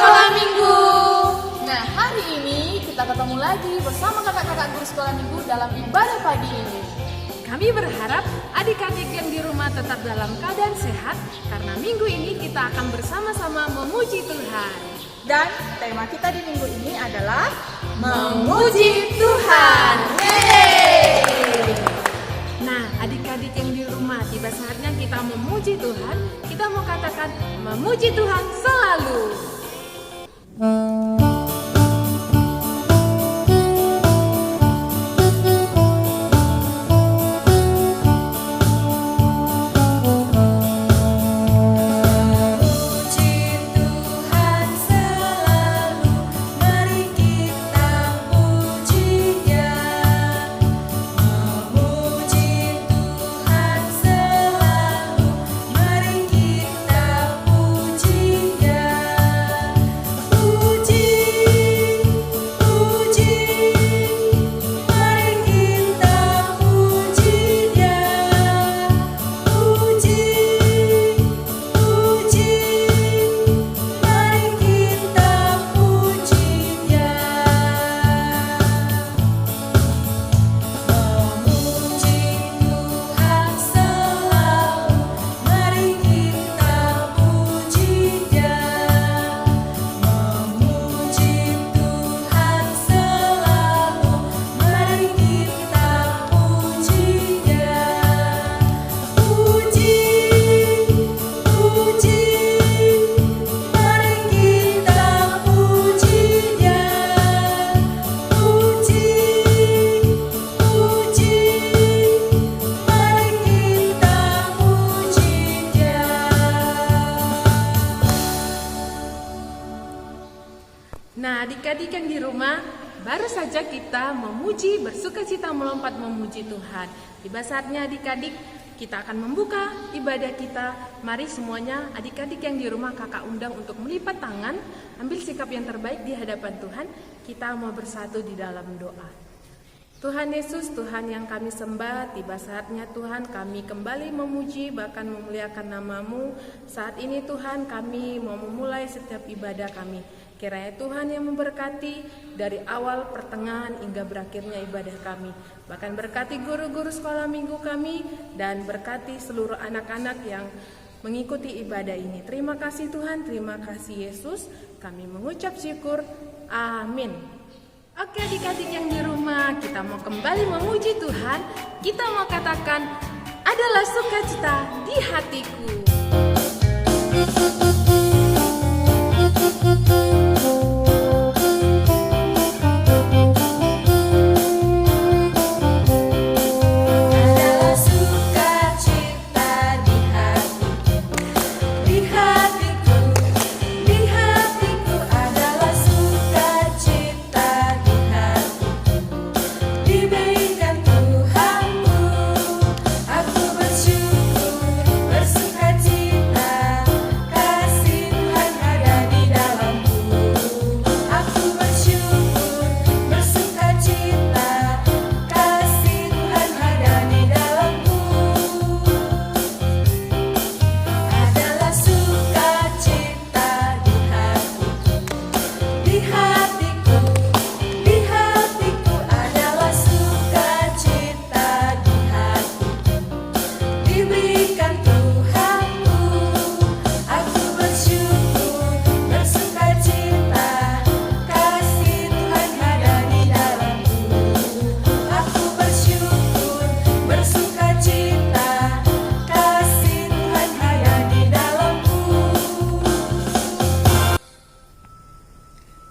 Sekolah Minggu. Nah, hari ini kita ketemu lagi bersama kakak-kakak guru sekolah minggu dalam ibadah pagi ini. Kami berharap adik-adik yang di rumah tetap dalam keadaan sehat karena minggu ini kita akan bersama-sama memuji Tuhan. Dan tema kita di minggu ini adalah Memuji Tuhan. Yeay! Nah, adik-adik yang di rumah, tiba saatnya kita memuji Tuhan. Kita mau katakan memuji Tuhan selalu. Nah, adik-adik yang di rumah, baru saja kita memuji, bersukacita melompat memuji Tuhan. Tiba saatnya adik-adik, kita akan membuka ibadah kita. Mari semuanya adik-adik yang di rumah kakak undang untuk melipat tangan, ambil sikap yang terbaik di hadapan Tuhan. Kita mau bersatu di dalam doa. Tuhan Yesus, Tuhan yang kami sembah, tiba saatnya Tuhan kami kembali memuji bahkan memuliakan nama-Mu. Saat ini Tuhan kami mau memulai setiap ibadah kami. Kiranya Tuhan yang memberkati dari awal, pertengahan, hingga berakhirnya ibadah kami. Bahkan berkati guru-guru sekolah minggu kami dan berkati seluruh anak-anak yang mengikuti ibadah ini. Terima kasih Tuhan, terima kasih Yesus. Kami mengucap syukur. Amin. Oke adik-adik yang di rumah, kita mau kembali memuji Tuhan. Kita mau katakan, adalah sukacita di hatiku.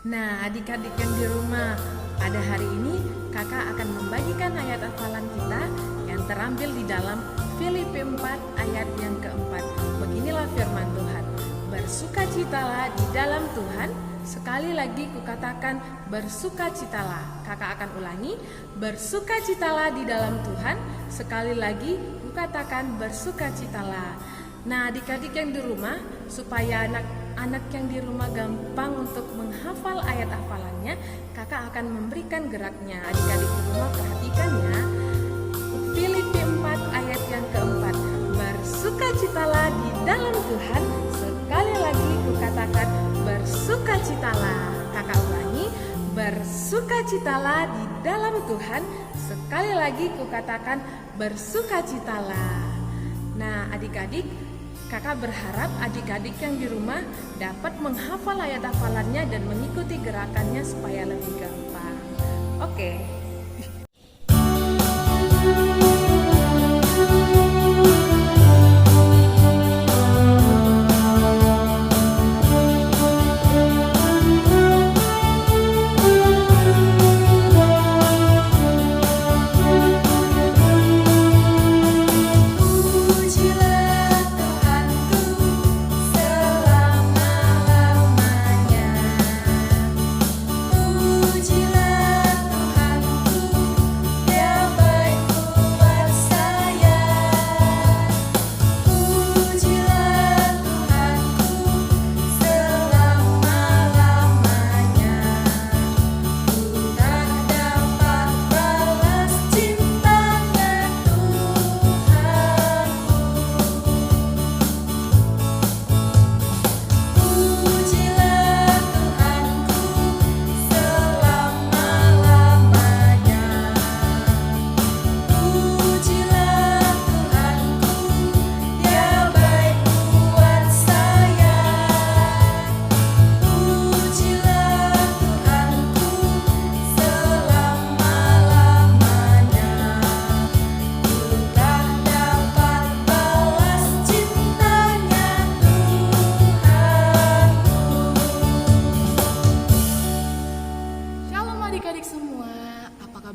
Nah, adik-adik yang di rumah, pada hari ini kakak akan membagikan ayat hafalan kita yang terambil di dalam Filipi 4 ayat yang keempat. Beginilah firman Tuhan. Bersukacitalah di dalam Tuhan. Sekali lagi kukatakan bersukacitalah. Kakak akan ulangi. Bersukacitalah di dalam Tuhan. Sekali lagi kukatakan bersukacitalah. Nah, adik-adik yang di rumah, supaya anak-anak yang di rumah gampang untuk menghafal ayat hafalannya, kakak akan memberikan geraknya. Adik-adik di rumah perhatikan ya. Filipi 4 ayat yang keempat. Bersukacitalah di dalam Tuhan. Sekali lagi kukatakan bersukacitalah. bersukacitalah. Kakak ulangi, bersukacitalah di dalam Tuhan. Sekali lagi kukatakan bersukacitalah. Nah, adik-adik, kakak berharap adik-adik yang di rumah dapat menghafal ayat hafalannya dan mengikuti gerakannya supaya lebih gampang. Oke.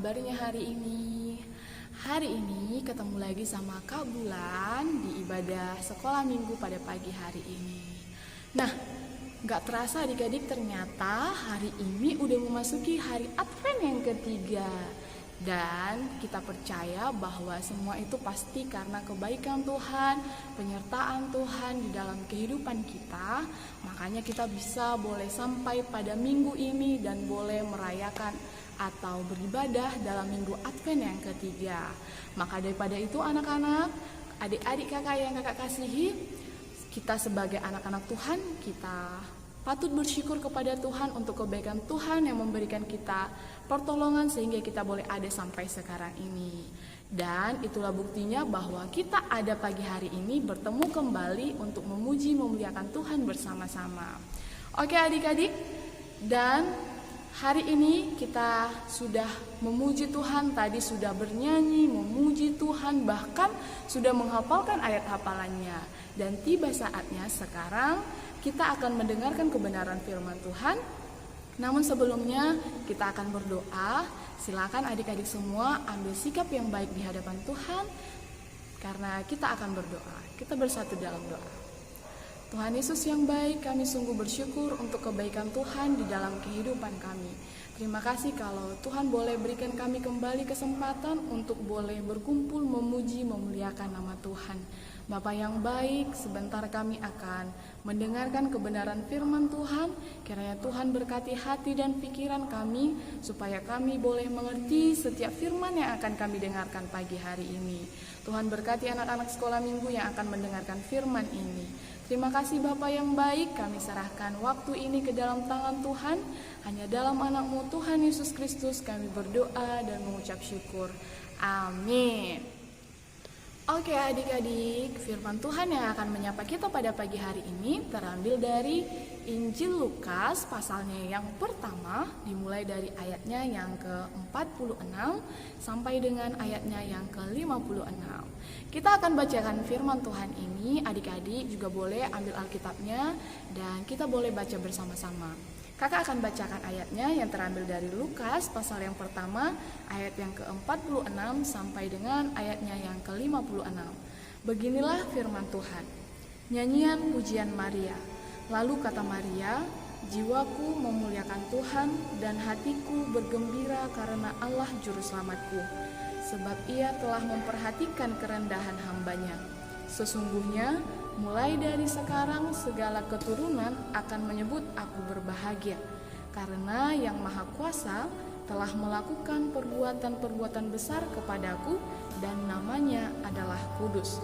kabarnya hari ini? Hari ini ketemu lagi sama Kak Bulan di ibadah sekolah minggu pada pagi hari ini. Nah, gak terasa adik-adik ternyata hari ini udah memasuki hari Advent yang ketiga. Dan kita percaya bahwa semua itu pasti karena kebaikan Tuhan, penyertaan Tuhan di dalam kehidupan kita. Makanya kita bisa boleh sampai pada minggu ini dan boleh merayakan atau beribadah dalam minggu Advent yang ketiga. Maka daripada itu anak-anak, adik-adik kakak yang kakak kasihi, kita sebagai anak-anak Tuhan, kita patut bersyukur kepada Tuhan untuk kebaikan Tuhan yang memberikan kita pertolongan sehingga kita boleh ada sampai sekarang ini. Dan itulah buktinya bahwa kita ada pagi hari ini bertemu kembali untuk memuji memuliakan Tuhan bersama-sama. Oke adik-adik, dan hari ini kita sudah memuji Tuhan, tadi sudah bernyanyi, memuji Tuhan, bahkan sudah menghafalkan ayat hafalannya. Dan tiba saatnya sekarang kita akan mendengarkan kebenaran firman Tuhan. Namun sebelumnya kita akan berdoa. Silakan adik-adik semua ambil sikap yang baik di hadapan Tuhan, karena kita akan berdoa. Kita bersatu dalam doa. Tuhan Yesus yang baik, kami sungguh bersyukur untuk kebaikan Tuhan di dalam kehidupan kami. Terima kasih kalau Tuhan boleh berikan kami kembali kesempatan untuk boleh berkumpul memuji memuliakan nama Tuhan. Bapa yang baik, sebentar kami akan mendengarkan kebenaran firman Tuhan. Kiranya Tuhan berkati hati dan pikiran kami, supaya kami boleh mengerti setiap firman yang akan kami dengarkan pagi hari ini. Tuhan berkati anak-anak sekolah minggu yang akan mendengarkan firman ini. Terima kasih Bapa yang baik, kami serahkan waktu ini ke dalam tangan Tuhan. Hanya dalam anak-Mu Tuhan Yesus Kristus kami berdoa dan mengucap syukur. Amin. Oke adik-adik, firman Tuhan yang akan menyapa kita pada pagi hari ini terambil dari Injil Lukas pasalnya yang pertama, dimulai dari ayatnya yang ke-46 sampai dengan ayatnya yang ke-56. Kita akan bacakan firman Tuhan ini, adik-adik juga boleh ambil Alkitabnya dan kita boleh baca bersama-sama. Kakak akan bacakan ayatnya yang terambil dari Lukas pasal yang pertama, ayat yang ke-46 sampai dengan ayatnya yang ke-56. Beginilah firman Tuhan. Nyanyian pujian Maria. Lalu kata Maria, jiwaku memuliakan Tuhan dan hatiku bergembira karena Allah juru selamatku, sebab ia telah memperhatikan kerendahan hamba-Nya. Sesungguhnya mulai dari sekarang segala keturunan akan menyebut aku berbahagia, karena Yang Maha Kuasa telah melakukan perbuatan-perbuatan besar kepadaku dan namanya adalah kudus.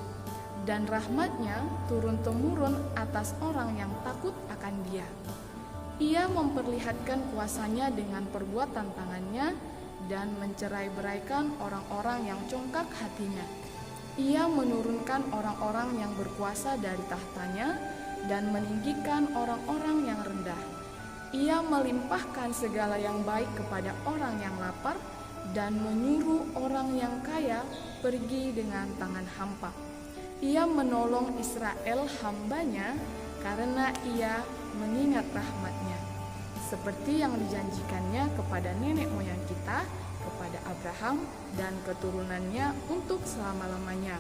Dan rahmat-Nya turun-temurun atas orang yang takut akan Dia. Ia memperlihatkan kuasanya dengan perbuatan tangannya dan mencerai-beraikan orang-orang yang congkak hatinya. Ia menurunkan orang-orang yang berkuasa dari tahtanya dan meninggikan orang-orang yang rendah. Ia melimpahkan segala yang baik kepada orang yang lapar dan menyuruh orang yang kaya pergi dengan tangan hampa. Ia menolong Israel hambanya karena ia mengingat rahmat-Nya, seperti yang dijanjikannya kepada nenek moyang kita, kepada Abraham dan keturunannya untuk selama-lamanya.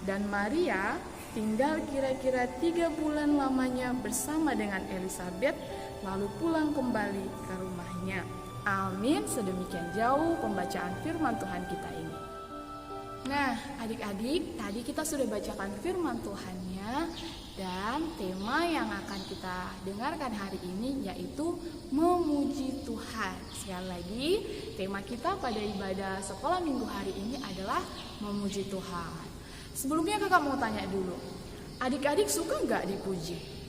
Dan Maria tinggal kira-kira 3 bulan lamanya bersama dengan Elisabet, lalu pulang kembali ke rumahnya. Amin. Sedemikian jauh pembacaan firman Tuhan kita ini. Nah, adik-adik, tadi kita sudah bacakan firman Tuhannya, dan tema yang akan kita dengarkan hari ini yaitu memuji Tuhan. Sekali lagi, tema kita pada ibadah sekolah minggu hari ini adalah memuji Tuhan. Sebelumnya kakak mau tanya dulu, adik-adik suka nggak dipuji?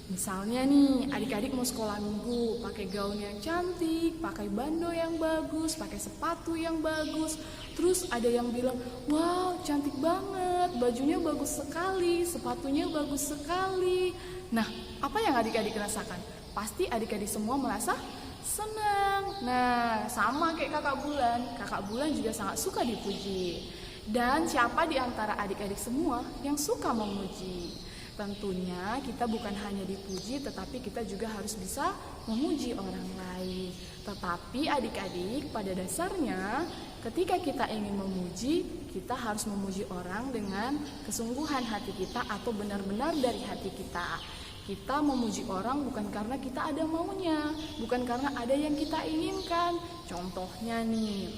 Misalnya nih, adik-adik mau sekolah minggu, pakai gaun yang cantik, pakai bando yang bagus, pakai sepatu yang bagus. Terus ada yang bilang, wow cantik banget, bajunya bagus sekali, sepatunya bagus sekali. Nah, apa yang adik-adik rasakan? Pasti adik-adik semua merasa senang. Nah, sama kayak kakak Bulan juga sangat suka dipuji. Dan siapa di antara adik-adik semua yang suka memuji? Tentunya kita bukan hanya dipuji, tetapi kita juga harus bisa memuji orang lain. Tetapi adik-adik, pada dasarnya ketika kita ingin memuji, kita harus memuji orang dengan kesungguhan hati kita atau benar-benar dari hati kita. Kita memuji orang bukan karena kita ada maunya, bukan karena ada yang kita inginkan. Contohnya nih,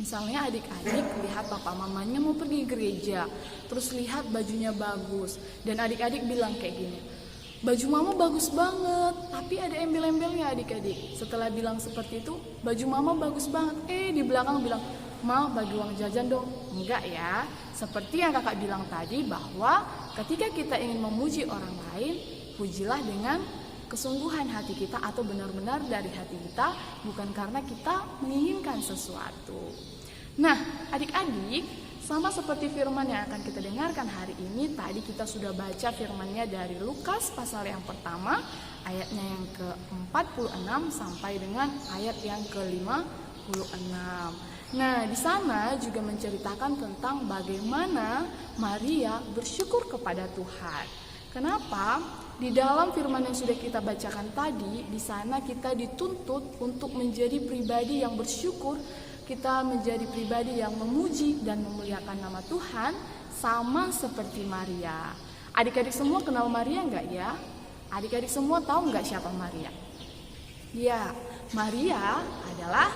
misalnya adik-adik lihat papa mamanya mau pergi gereja, terus lihat bajunya bagus, dan adik-adik bilang kayak gini, baju mama bagus banget, tapi ada embel-embelnya adik-adik. Setelah bilang seperti itu, baju mama bagus banget, di belakang bilang, ma bagi uang jajan dong. Enggak ya, seperti yang kakak bilang tadi, bahwa ketika kita ingin memuji orang lain, pujilah dengan kesungguhan hati kita atau benar-benar dari hati kita, bukan karena kita menginginkan sesuatu. Nah, adik-adik, sama seperti firman yang akan kita dengarkan hari ini, tadi kita sudah baca firmannya dari Lukas pasal yang pertama, ayatnya yang ke-46 sampai dengan ayat yang ke-56. Nah, di sana juga menceritakan tentang bagaimana Maria bersyukur kepada Tuhan. Kenapa? Di dalam firman yang sudah kita bacakan tadi, di sana kita dituntut untuk menjadi pribadi yang bersyukur, kita menjadi pribadi yang memuji dan memuliakan nama Tuhan, sama seperti Maria. Adik-adik semua kenal Maria enggak ya? Adik-adik semua tahu enggak siapa Maria? Ya, Maria adalah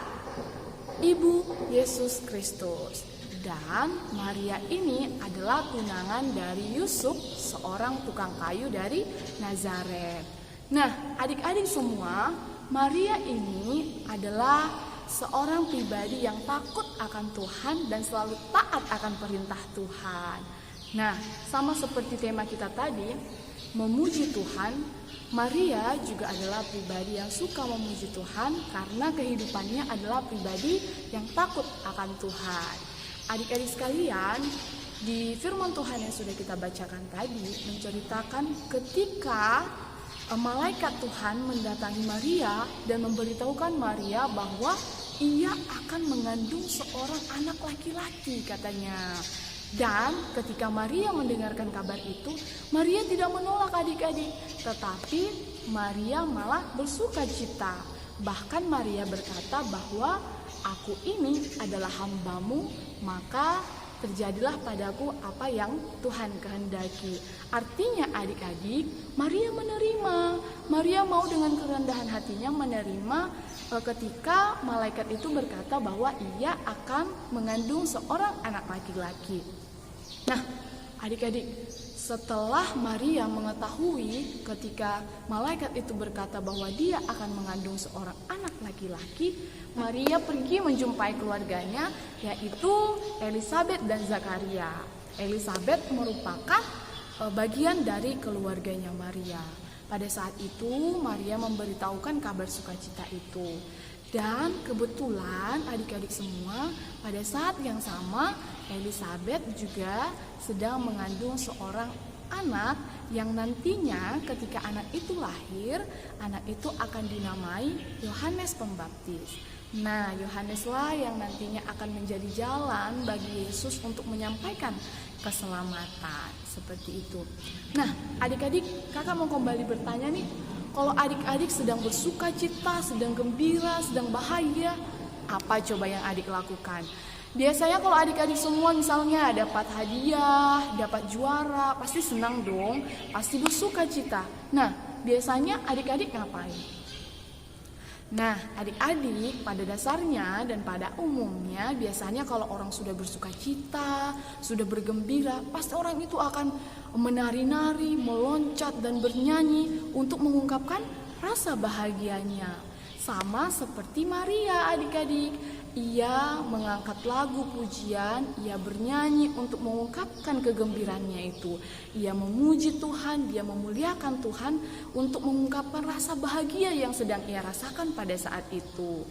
Ibu Yesus Kristus. Dan Maria ini adalah tunangan dari Yusuf, seorang tukang kayu dari Nazaret. Nah, adik-adik semua, Maria ini adalah seorang pribadi yang takut akan Tuhan dan selalu taat akan perintah Tuhan. Nah, sama seperti tema kita tadi, memuji Tuhan, Maria juga adalah pribadi yang suka memuji Tuhan karena kehidupannya adalah pribadi yang takut akan Tuhan. Adik-adik sekalian, di firman Tuhan yang sudah kita bacakan tadi menceritakan ketika malaikat Tuhan mendatangi Maria dan memberitahukan Maria bahwa ia akan mengandung seorang anak laki-laki katanya. Dan ketika Maria mendengarkan kabar itu, Maria tidak menolak adik-adik, tetapi Maria malah bersukacita. Bahkan Maria berkata bahwa aku ini adalah hamba-Mu, maka terjadilah padaku apa yang Tuhan kehendaki. Artinya adik-adik, Maria menerima. Maria mau dengan kerendahan hatinya menerima ketika malaikat itu berkata bahwa ia akan mengandung seorang anak laki-laki. Nah, adik-adik, setelah Maria mengetahui ketika malaikat itu berkata bahwa dia akan mengandung seorang anak laki-laki, Maria pergi menjumpai keluarganya, yaitu Elisabet dan Zakaria. Elisabet merupakan bagian dari keluarganya Maria. Pada saat itu Maria memberitahukan kabar sukacita itu. Dan kebetulan adik-adik semua pada saat yang sama Elizabeth juga sedang mengandung seorang anak yang nantinya ketika anak itu lahir, anak itu akan dinamai Yohanes Pembaptis. Nah, Yohaneslah yang nantinya akan menjadi jalan bagi Yesus untuk menyampaikan keselamatan. Seperti itu. Nah, adik-adik, kakak mau kembali bertanya nih, kalau adik-adik sedang bersuka cita, sedang gembira, sedang bahagia, apa coba yang adik lakukan? Biasanya kalau adik-adik semua misalnya dapat hadiah, dapat juara, pasti senang dong, pasti bersuka cita. Nah, biasanya adik-adik ngapain? Nah, adik-adik pada dasarnya dan pada umumnya biasanya kalau orang sudah bersuka cita, sudah bergembira, pasti orang itu akan menari-nari, meloncat dan bernyanyi untuk mengungkapkan rasa bahagianya. Sama seperti Maria adik-adik, ia mengangkat lagu pujian, ia bernyanyi untuk mengungkapkan kegembiraannya itu. Ia memuji Tuhan, dia memuliakan Tuhan untuk mengungkapkan rasa bahagia yang sedang ia rasakan pada saat itu.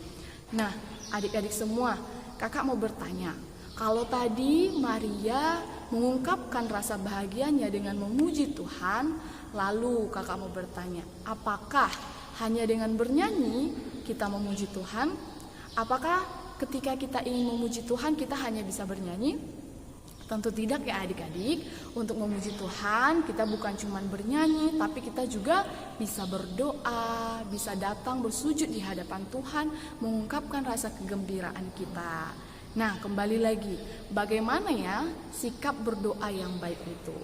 Nah, adik-adik semua, kakak mau bertanya, kalau tadi Maria mengungkapkan rasa bahagianya dengan memuji Tuhan, lalu kakak mau bertanya, apakah hanya dengan bernyanyi kita memuji Tuhan? Apakah ketika kita ingin memuji Tuhan kita hanya bisa bernyanyi? Tentu tidak ya adik-adik. Untuk memuji Tuhan kita bukan cuma bernyanyi, tapi kita juga bisa berdoa, bisa datang bersujud di hadapan Tuhan, mengungkapkan rasa kegembiraan kita. Nah, kembali lagi, bagaimana ya sikap berdoa yang baik itu?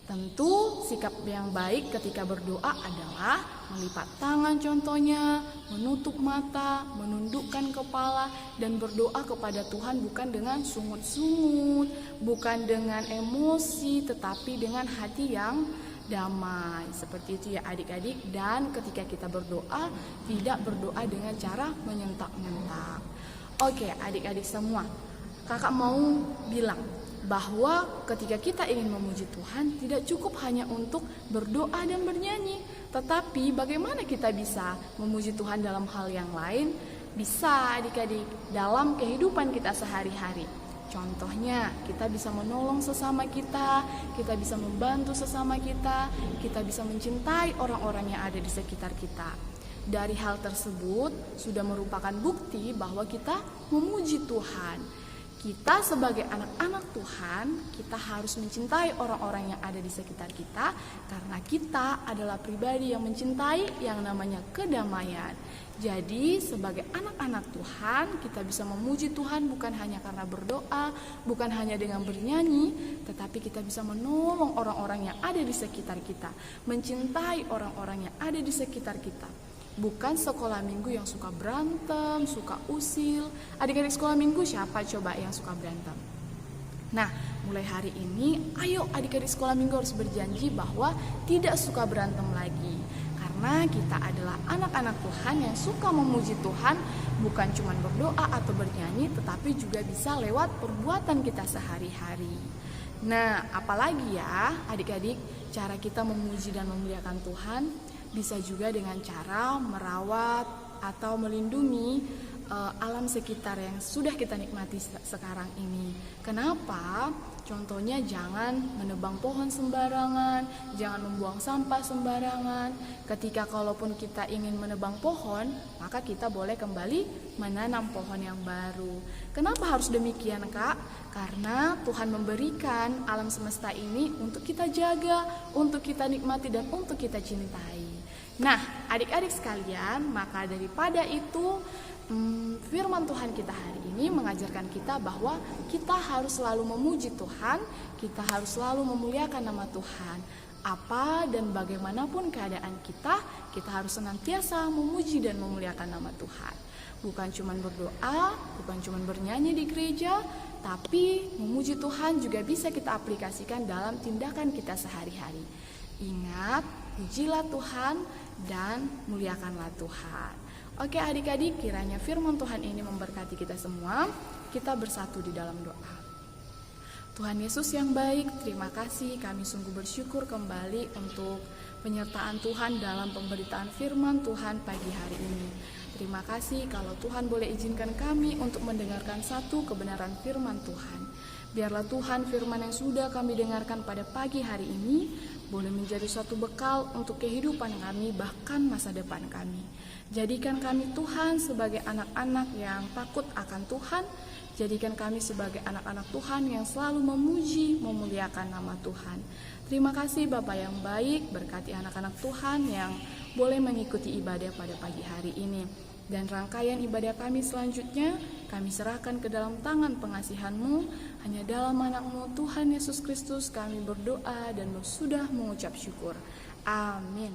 Tentu sikap yang baik ketika berdoa adalah melipat tangan contohnya, menutup mata, menundukkan kepala, dan berdoa kepada Tuhan bukan dengan sungut-sungut, bukan dengan emosi, tetapi dengan hati yang damai. Seperti itu ya adik-adik. Dan ketika kita berdoa, tidak berdoa dengan cara menyentak-nyentak. Oke adik-adik semua, kakak mau bilang bahwa ketika kita ingin memuji Tuhan tidak cukup hanya untuk berdoa dan bernyanyi, tetapi bagaimana kita bisa memuji Tuhan dalam hal yang lain? Bisa adik-adik, dalam kehidupan kita sehari-hari. Contohnya kita bisa menolong sesama kita bisa membantu sesama kita bisa mencintai orang-orang yang ada di sekitar kita. Dari hal tersebut sudah merupakan bukti bahwa kita memuji Tuhan. Kita sebagai anak-anak Tuhan, kita harus mencintai orang-orang yang ada di sekitar kita karena kita adalah pribadi yang mencintai yang namanya kedamaian. Jadi sebagai anak-anak Tuhan, kita bisa memuji Tuhan bukan hanya karena berdoa, bukan hanya dengan bernyanyi, tetapi kita bisa menolong orang-orang yang ada di sekitar kita, mencintai orang-orang yang ada di sekitar kita. Bukan sekolah minggu yang suka berantem, suka usil. Adik-adik sekolah minggu siapa coba yang suka berantem? Nah, mulai hari ini, ayo adik-adik sekolah minggu harus berjanji bahwa tidak suka berantem lagi. Karena kita adalah anak-anak Tuhan yang suka memuji Tuhan, bukan cuma berdoa atau bernyanyi, tetapi juga bisa lewat perbuatan kita sehari-hari. Nah, apalagi ya adik-adik, cara kita memuji dan memuliakan Tuhan bisa juga dengan cara merawat atau melindungi alam sekitar yang sudah kita nikmati sekarang ini. Kenapa? Contohnya jangan menebang pohon sembarangan, jangan membuang sampah sembarangan. Ketika kalaupun kita ingin menebang pohon, maka kita boleh kembali menanam pohon yang baru. Kenapa harus demikian, Kak? Karena Tuhan memberikan alam semesta ini untuk kita jaga, untuk kita nikmati dan untuk kita cintai. Nah, adik-adik sekalian, maka daripada itu firman Tuhan kita hari ini mengajarkan kita bahwa kita harus selalu memuji Tuhan, kita harus selalu memuliakan nama Tuhan. Apa dan bagaimanapun keadaan kita harus senantiasa memuji dan memuliakan nama Tuhan. Bukan cuma berdoa, bukan cuma bernyanyi di gereja, tapi memuji Tuhan juga bisa kita aplikasikan dalam tindakan kita sehari-hari. Ingat, pujilah Tuhan dan muliakanlah Tuhan. Oke adik-adik, kiranya firman Tuhan ini memberkati kita semua. Kita bersatu di dalam doa. Tuhan Yesus yang baik, terima kasih, kami sungguh bersyukur kembali untuk penyertaan Tuhan dalam pemberitaan firman Tuhan pagi hari ini. Terima kasih kalau Tuhan boleh izinkan kami untuk mendengarkan satu kebenaran firman Tuhan. Biarlah Tuhan firman yang sudah kami dengarkan pada pagi hari ini boleh menjadi suatu bekal untuk kehidupan kami bahkan masa depan kami. Jadikan kami Tuhan sebagai anak-anak yang takut akan Tuhan. Jadikan kami sebagai anak-anak Tuhan yang selalu memuji, memuliakan nama Tuhan. Terima kasih Bapa yang baik, berkati anak-anak Tuhan yang boleh mengikuti ibadah pada pagi hari ini. Dan rangkaian ibadah kami selanjutnya, kami serahkan ke dalam tangan pengasihan-Mu. Hanya dalam anak-Mu Tuhan Yesus Kristus kami berdoa dan sudah mengucap syukur. Amin.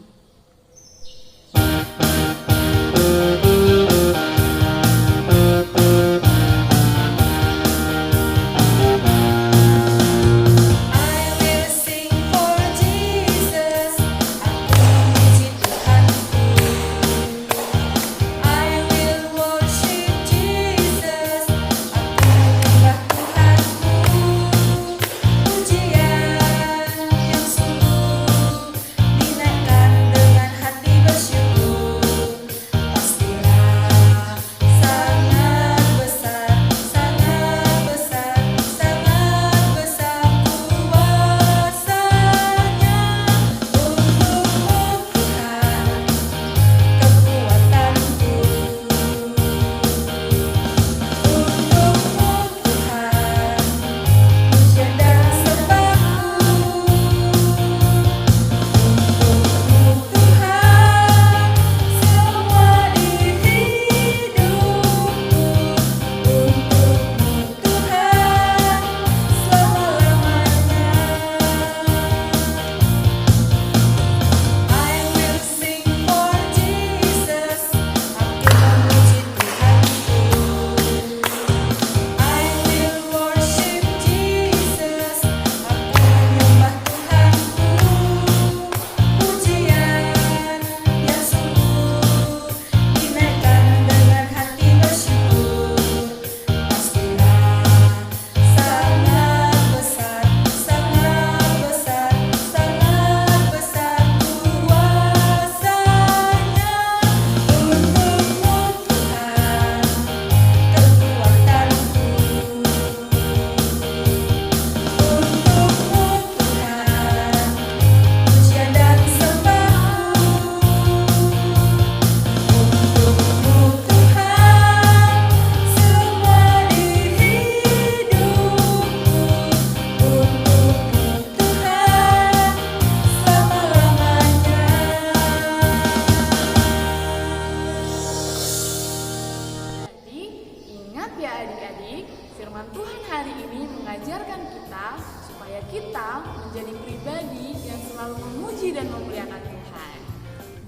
Firman Tuhan hari ini mengajarkan kita supaya kita menjadi pribadi yang selalu memuji dan memuliakan Tuhan.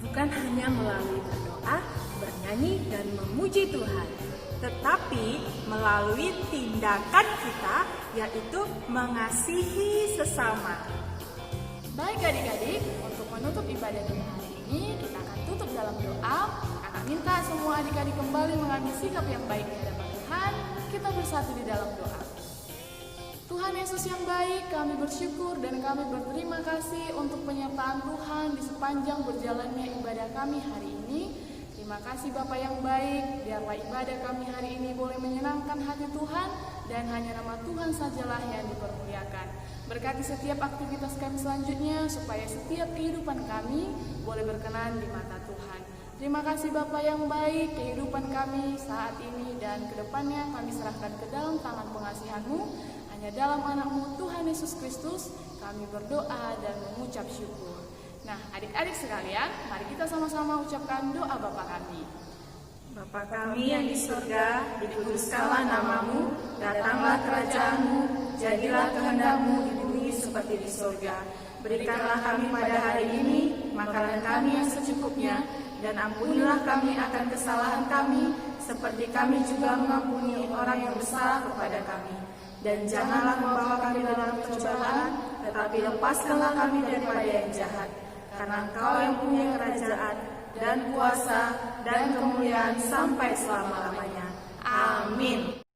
Bukan hanya melalui berdoa, bernyanyi, dan memuji Tuhan, tetapi melalui tindakan kita, yaitu mengasihi sesama. Baik adik-adik, untuk menutup ibadah kita hari ini, kita akan tutup dalam doa. Kakak minta semua adik-adik kembali mengambil sikap yang baik di hadapan Tuhan. Kita bersatu di dalam doa. Tuhan Yesus yang baik, kami bersyukur dan kami berterima kasih untuk penyertaan Tuhan di sepanjang berjalannya ibadah kami hari ini. Terima kasih Bapa yang baik, biarlah ibadah kami hari ini boleh menyenangkan hati Tuhan dan hanya nama Tuhan sajalah yang dipermuliakan. Berkati setiap aktivitas kami selanjutnya supaya setiap kehidupan kami boleh berkenan di mata Tuhan. Terima kasih Bapa yang baik, kehidupan kami saat ini dan kedepannya kami serahkan ke dalam tangan pengasihan-Mu. Hanya dalam anak-Mu Tuhan Yesus Kristus kami berdoa dan mengucap syukur. Nah, adik-adik sekalian, mari kita sama-sama ucapkan doa Bapa kami. Bapa kami yang di surga, dikuduskanlah nama-Mu, datanglah kerajaan-Mu, jadilah kehendak-Mu di bumi seperti di surga. Berikanlah kami pada hari ini makanan kami yang secukupnya, dan ampunilah kami akan kesalahan kami, seperti kami juga mengampuni orang yang bersalah kepada kami. Dan janganlah membawa kami dalam pencobaan, tetapi lepaskanlah kami daripada yang jahat. Karena Engkau yang punya kerajaan, dan kuasa, dan kemuliaan sampai selama-lamanya. Amin.